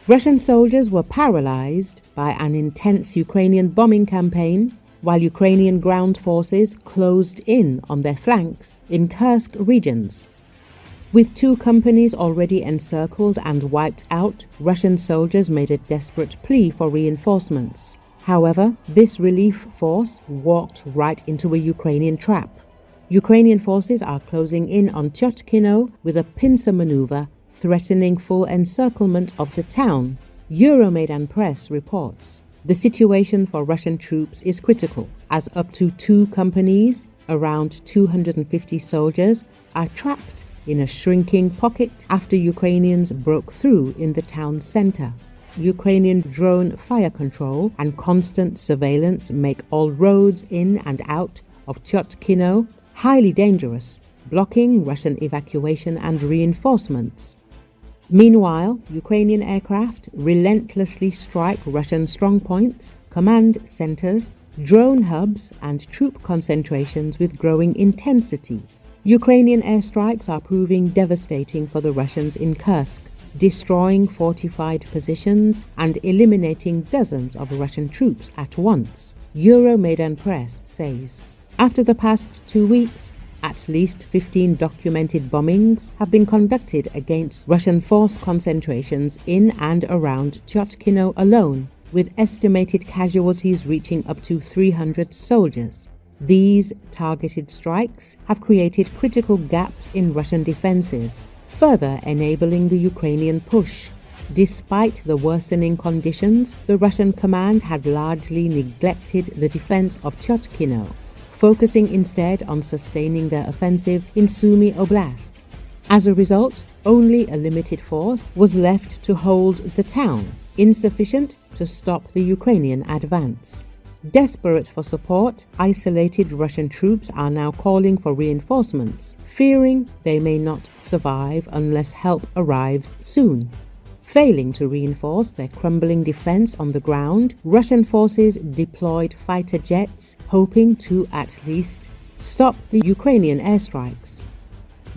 Russian soldiers were paralyzed by an intense Ukrainian bombing campaign, while Ukrainian ground forces closed in on their flanks in Kursk regions. With 2 companies already encircled and wiped out, Russian soldiers made a desperate plea for reinforcements. However, this relief force walked right into a Ukrainian trap. Ukrainian forces are closing in on Tyotkino with a pincer maneuver threatening full encirclement of the town. Euromaidan Press reports. The situation for Russian troops is critical, as up to 2 companies, around 250 soldiers, are trapped in a shrinking pocket after Ukrainians broke through in the town center. Ukrainian drone fire control and constant surveillance make all roads in and out of Tyotkino highly dangerous, blocking Russian evacuation and reinforcements. Meanwhile, Ukrainian aircraft relentlessly strike Russian strongpoints, command centers, drone hubs, and troop concentrations with growing intensity. Ukrainian airstrikes are proving devastating for the Russians in Kursk, destroying fortified positions and eliminating dozens of Russian troops at once, Euromaidan Press says. After the past 2 weeks, at least 15 documented bombings have been conducted against Russian force concentrations in and around Tyotkino alone, with estimated casualties reaching up to 300 soldiers. These targeted strikes have created critical gaps in Russian defenses, further enabling the Ukrainian push. Despite the worsening conditions, the Russian command had largely neglected the defense of Tyotkino, focusing instead on sustaining their offensive in Sumy Oblast. As a result, only a limited force was left to hold the town, insufficient to stop the Ukrainian advance. Desperate for support, isolated Russian troops are now calling for reinforcements, fearing they may not survive unless help arrives soon. Failing to reinforce their crumbling defense on the ground, Russian forces deployed fighter jets, hoping to at least stop the Ukrainian airstrikes.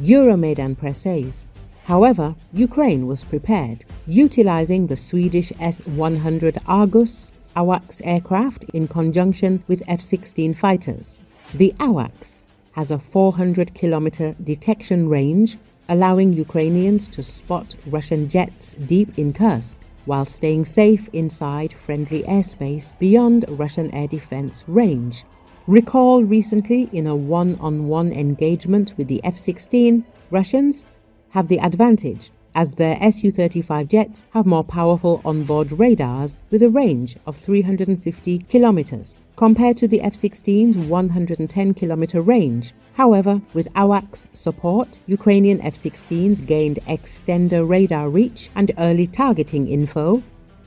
Euromaidan Press says. However, Ukraine was prepared, utilizing the Swedish S-100 Argus AWACS aircraft in conjunction with F-16 fighters. The AWACS has a 400-kilometer detection range, allowing Ukrainians to spot Russian jets deep in Kursk, while staying safe inside friendly airspace beyond Russian air defense range. Recall recently in a one-on-one engagement with the F-16, Russians have the advantage, as their Su-35 jets have more powerful onboard radars with a range of 350 kilometers, compared to the F-16's 110-kilometer range. However, with AWACS support, Ukrainian F-16s gained extender radar reach and early targeting info,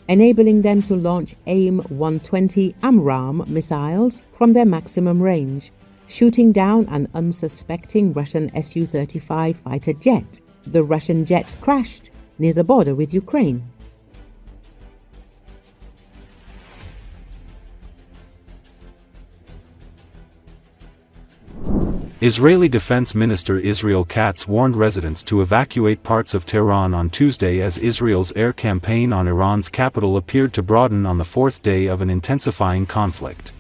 enabling them to launch AIM-120 AMRAAM missiles from their maximum range, shooting down an unsuspecting Russian Su-35 fighter jet. The Russian jet crashed near the border with Ukraine. Israeli Defense Minister Israel Katz warned residents to evacuate parts of Tehran on Tuesday as Israel's air campaign on Iran's capital appeared to broaden on the 4th day of an intensifying conflict.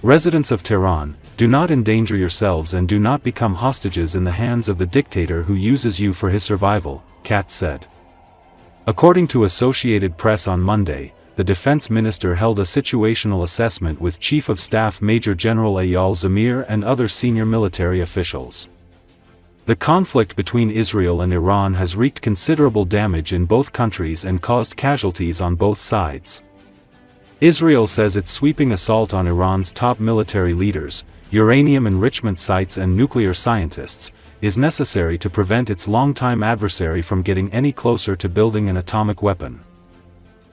Residents of Tehran, do not endanger yourselves and do not become hostages in the hands of the dictator who uses you for his survival, Katz said. According to Associated Press on Monday, the defense minister held a situational assessment with Chief of Staff Major General Eyal Zamir and other senior military officials. The conflict between Israel and Iran has wreaked considerable damage in both countries and caused casualties on both sides. Israel says its sweeping assault on Iran's top military leaders, uranium enrichment sites and nuclear scientists, is necessary to prevent its longtime adversary from getting any closer to building an atomic weapon.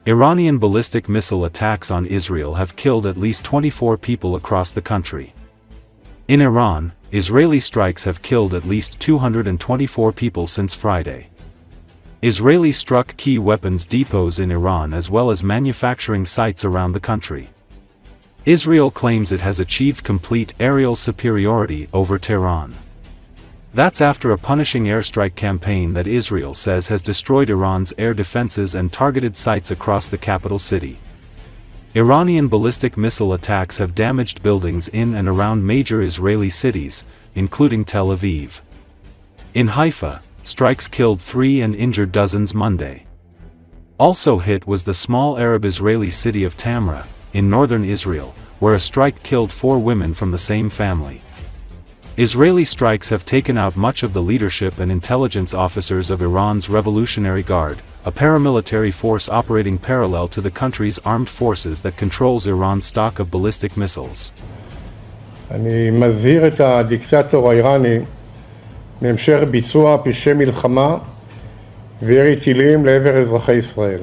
Iranian ballistic missile attacks on Israel have killed at least 24 people across the country. In Iran, Israeli strikes have killed at least 224 people since Friday. Israelis struck key weapons depots in Iran as well as manufacturing sites around the country. Israel claims it has achieved complete aerial superiority over Tehran. That's after a punishing airstrike campaign that Israel says has destroyed Iran's air defenses and targeted sites across the capital city. Iranian ballistic missile attacks have damaged buildings in and around major Israeli cities, including Tel Aviv. In Haifa, strikes killed 3 and injured dozens Monday. Also hit was the small Arab Israeli city of Tamra, in northern Israel, where a strike killed 4 women from the same family. Israeli strikes have taken out much of the leadership and intelligence officers of Iran's Revolutionary Guard, a paramilitary force operating parallel to the country's armed forces that controls Iran's stock of ballistic missiles. אני מזהיר את הדיקטטור האיראני מהמשך ביצוע פשעי מלחמה וירי טילים לעבר אזרחי ישראל.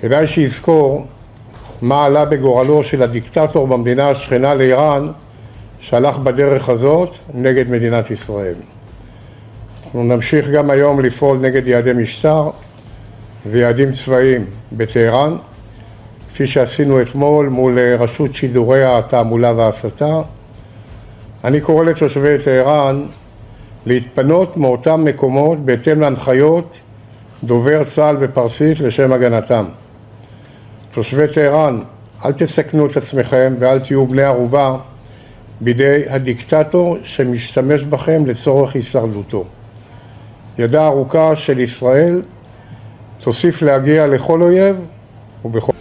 כדאי שיזכור מה עלה בגורלו של הדיקטטור במדינה השכנה לאיראן שהלך בדרך הזאת נגד מדינת ישראל. אנחנו נמשיך גם היום לפעול נגד יעדי משטר ויעדים צבאיים בטהרן, כפי שעשינו אתמול מול רשות שידורי התעמולה וההסתה. אני קורא לתושבי טהרן להתפנות מאותם מקומות בהתאם להנחיות דובר צה"ל בפרסית לשם הגנתם. תושבי טהרן, אל תסכנו את עצמכם ואל תהיו בני ערובה בידי הדיקטטור שמשתמש בכם לצורך הישרדותו. ידה ארוכה של ישראל תוסיף להגיע לכל אויב ובכל